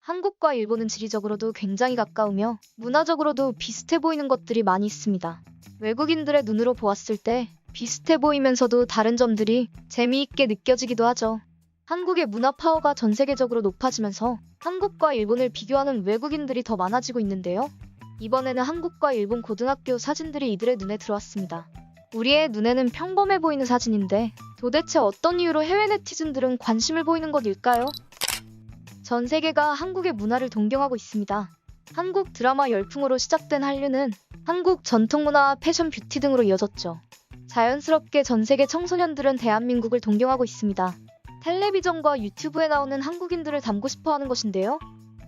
한국과 일본은 지리적으로도 굉장히 가까우며 문화적으로도 비슷해 보이는 것들이 많이 있습니다. 외국인들의 눈으로 보았을 때 비슷해 보이면서도 다른 점들이 재미있게 느껴지기도 하죠. 한국의 문화 파워가 전 세계적으로 높아지면서 한국과 일본을 비교하는 외국인들이 더 많아지고 있는데요. 이번에는 한국과 일본 고등학교 사진들이 이들의 눈에 들어왔습니다. 우리의 눈에는 평범해 보이는 사진인데 도대체 어떤 이유로 해외 네티즌들은 관심을 보이는 것일까요? 전 세계가 한국의 문화를 동경하고 있습니다. 한국 드라마 열풍으로 시작된 한류는 한국 전통문화와 패션 뷰티 등으로 이어졌죠. 자연스럽게 전 세계 청소년들은 대한민국을 동경하고 있습니다. 텔레비전과 유튜브에 나오는 한국인들을 닮고 싶어 하는 것인데요.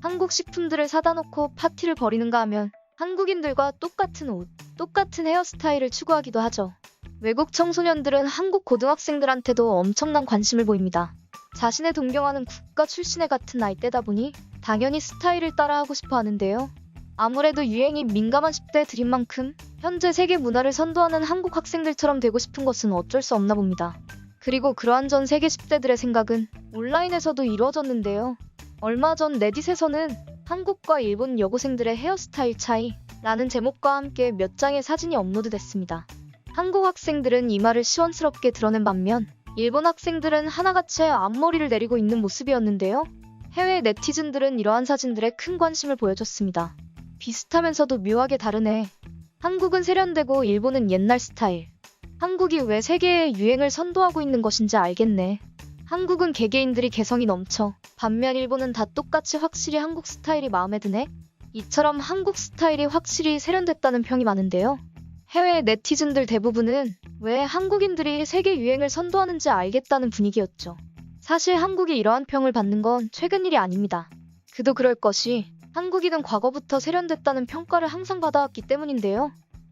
한국 식품들을 사다 놓고 파티를 벌이는가 하면 한국인들과 똑같은 옷, 똑같은 헤어스타일을 추구하기도 하죠. 외국 청소년들은 한국 고등학생들한테도 엄청난 관심을 보입니다. 자신의 동경하는 국가 출신의 같은 나이대다 보니 당연히 스타일을 따라하고 싶어 하는데요. 아무래도 유행이 민감한 10대에 들인 만큼 현재 세계 문화를 선도하는 한국 학생들처럼 되고 싶은 것은 어쩔 수 없나 봅니다. 그리고 그러한 전 세계 10대들의 생각은 온라인에서도 이루어졌는데요. 얼마 전 레딧에서는 한국과 일본 여고생들의 헤어스타일 차이 라는 제목과 함께 몇 장의 사진이 업로드됐습니다. 한국 학생들은 이마를 시원스럽게 드러낸 반면 일본 학생들은 하나같이 앞머리를 내리고 있는 모습이었는데요. 해외 네티즌들은 이러한 사진들에 큰 관심을 보여줬습니다. 비슷하면서도 묘하게 다르네. 한국은 세련되고 일본은 옛날 스타일. 한국이 왜 세계의 유행을 선도하고 있는 것인지 알겠네. 한국은 개개인들이 개성이 넘쳐. 반면 일본은 다 똑같이 확실히 한국 스타일이 마음에 드네. 이처럼 한국 스타일이 확실히 세련됐다는 평이 많은데요. 해외 네티즌들 대부분은 왜 한국인들이 세계 유행을 선도하는지 알겠다는 분위기였죠. 사실 한국이 이러한 평을 받는 건 최근 일이 아닙니다. 그도 그럴 것이 한국인은 과거부터 세련됐다는 평가를 항상 받아왔기 때문인데요.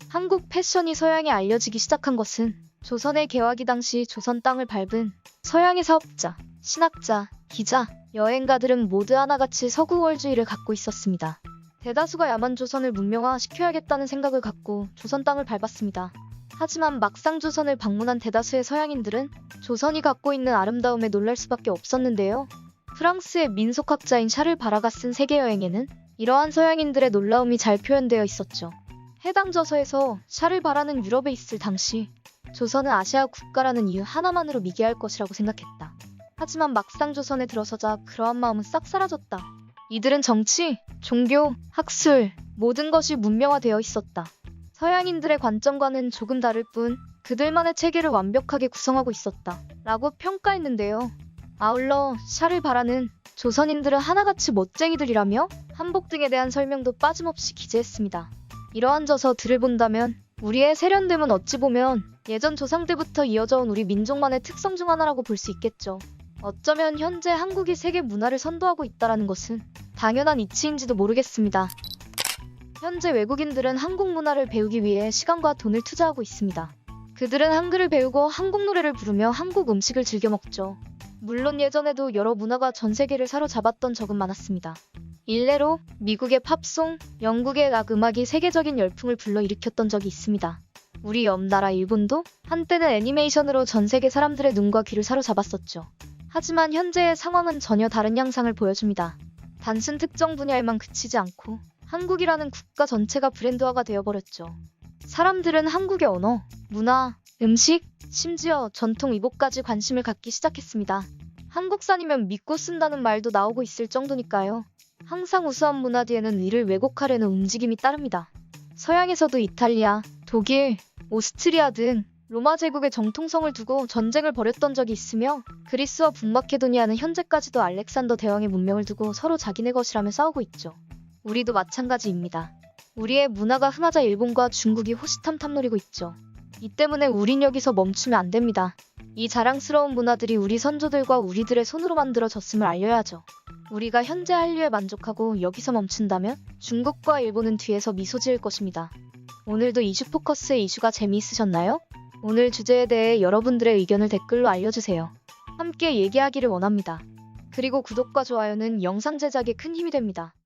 한국 패션이 서양에 알려지기 시작한 것은 조선의 개화기 당시 조선 땅을 밟은 서양의 사업자, 신학자, 기자, 여행가들은 모두 하나같이 서구월주의를 갖고 있었습니다. 대다수가 야만 조선을 문명화시켜야겠다는 생각을 갖고 조선 땅을 밟았습니다. 하지만 막상 조선을 방문한 대다수의 서양인들은 조선이 갖고 있는 아름다움에 놀랄 수밖에 없었는데요. 프랑스의 민속학자인 샤를 바라가 쓴 세계여행에는 이러한 서양인들의 놀라움이 잘 표현되어 있었죠. 해당 저서에서 샤를 바라는 유럽에 있을 당시 조선은 아시아 국가라는 이유 하나만으로 미개할 것이라고 생각했다. 하지만 막상 조선에 들어서자 그러한 마음은 싹 사라졌다. 이들은 정치, 종교, 학술, 모든 것이 문명화되어 있었다. 서양인들의 관점과는 조금 다를 뿐 그들만의 체계를 완벽하게 구성하고 있었다. 라고 평가했는데요. 아울러 샤를 바라는 조선인들은 하나같이 멋쟁이들이라며 한복 등에 대한 설명도 빠짐없이 기재했습니다. 이러한 저서들을 본다면 우리의 세련됨은 어찌 보면 예전 조상 때부터 이어져온 우리 민족만의 특성 중 하나라고 볼 수 있겠죠. 어쩌면 현재 한국이 세계 문화를 선도하고 있다는 것은 당연한 이치인지도 모르겠습니다. 현재 외국인들은 한국 문화를 배우기 위해 시간과 돈을 투자하고 있습니다. 그들은 한글을 배우고 한국 노래를 부르며 한국 음식을 즐겨 먹죠. 물론 예전에도 여러 문화가 전 세계를 사로잡았던 적은 많았습니다. 일례로 미국의 팝송, 영국의 락 음악이 세계적인 열풍을 불러일으켰던 적이 있습니다. 우리 옆 나라 일본도 한때는 애니메이션으로 전 세계 사람들의 눈과 귀를 사로잡았었죠. 하지만 현재의 상황은 전혀 다른 양상을 보여줍니다. 단순 특정 분야에만 그치지 않고 한국이라는 국가 전체가 브랜드화가 되어버렸죠. 사람들은 한국의 언어, 문화, 음식, 심지어 전통 의복까지 관심을 갖기 시작했습니다. 한국산이면 믿고 쓴다는 말도 나오고 있을 정도니까요. 항상 우수한 문화 뒤에는 이를 왜곡하려는 움직임이 따릅니다. 서양에서도 이탈리아, 독일, 오스트리아 등 로마 제국의 정통성을 두고 전쟁을 벌였던 적이 있으며 그리스와 북마케도니아는 현재까지도 알렉산더 대왕의 문명을 두고 서로 자기네 것이라며 싸우고 있죠. 우리도 마찬가지입니다. 우리의 문화가 흥하자 일본과 중국이 호시탐탐 노리고 있죠. 이 때문에 우린 여기서 멈추면 안 됩니다. 이 자랑스러운 문화들이 우리 선조들과 우리들의 손으로 만들어졌음을 알려야죠. 우리가 현재 한류에 만족하고 여기서 멈춘다면 중국과 일본은 뒤에서 미소 지을 것입니다. 오늘도 이슈포커스의 이슈가 재미있으셨나요? 오늘 주제에 대해 여러분들의 의견을 댓글로 알려주세요. 함께 얘기하기를 원합니다. 그리고 구독과 좋아요는 영상 제작에 큰 힘이 됩니다.